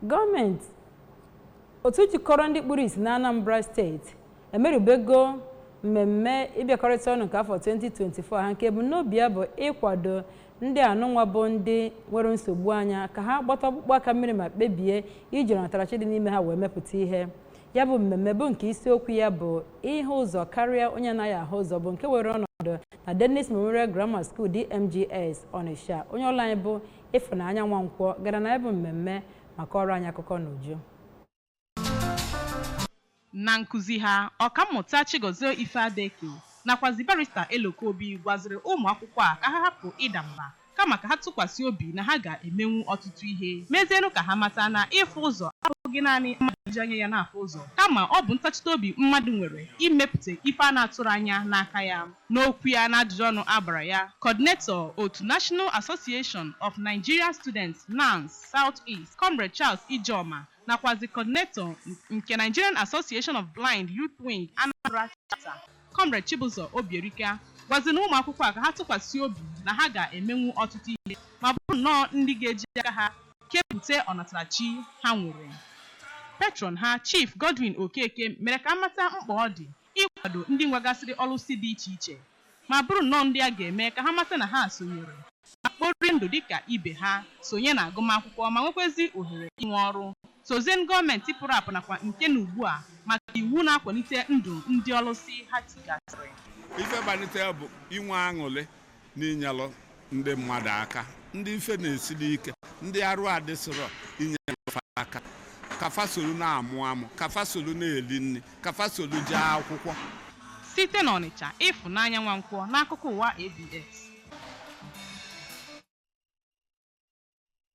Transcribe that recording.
Gọọmenti otu jikọrọ ndị kpuru isi na Anambra steeti emerubego mmemme ịbịakọrịta ọnụ nke afọ 2024 ha nke ebumnobi ya bụ ịkwado ndị anụnwa bụ ndị nwere nsogbu anya ka ha gbata ọkpụkpụ aka mmiri ma kpebie iji ọnatarachi dị n'ime ha wee mepụta ihe. Ya bụ mmemme bụ nke isiokwu ya bụ ihe ụzọ karịa onye anaghị ahụ ụzọ bụ nke were ọnọdụ na Dennis Memorial Grammar School DMGS Onitsha. Onye ọrụ anyị bụ Ifunanya Nwankwọ gara na ebe mmemme maka ọrụ anyị akụkọ n'uju. Na nkuzi ha, ọkammụta Chigozie Ifeadeke nakwazi barista Eloko Obi gwaziri ụmụ akwụkwọ a ka ha hapụ ịda mba kama ka ha tụkwasị obi na ha ga-emenwu ọtụtụ ihe mezienụ ka ha mata na ịfụ ụzọ abụghị naanị mmadụ ji anya ya na-afụ ụzọ kama ọ bụ ntachite obi mmadụ nwere imepụta ife a na-atụrụ anya n'aka ya. N'okwu ya na ajụjụ ọnụ agbara ya, Coordinator otu National Association of Nigeria Students NANS South East Comrade Charles Ijeoma nakwazi Coordinator nke Nigerian Association of Blind Youth Wing Anambra Chapter Comrade Chibuzo Obierika gwaziri ụmụ akwụkwọ a ka ha tụkwasị obi na ha ga-emenwu ọtụtụ ihe ma bụrụ nnọọ ndị ga-eji aka ha kepụta ọnatarachi ha nwere. Patron ha Chief Godwin Okeke mere ka amata mkpa ọ dị ịkwado ndị nwegasịrị ọlụsị dị iche iche ma bụrụ nnọọ ndị a ga-eme ka ha mata na ha sonyere ma kpori ndụ dịka ibe ha sonye na agụmakwụkwọ ma nwekwezi ohere inwe ọrụ. Sozen gọọmenti pụrụ apụ nakwa nke na ugbu a maka iwu na-akwalite ndụ ndị ọlụsị ha tigasịrị. Ife banite bụ inwe aṅụrị n'inyelụ ndị mmadụ aka, ndị ife na-esili ike, ndị arụ adịsịrọ inyelụ aka, ka fasolu na-amụ amụ, ka fasolu na-eli nri, ka fasolu jee akwụkwọ. Site n'Ọnịcha, Ifunanya Nwankwọ n'akụkọ ụwa ABS.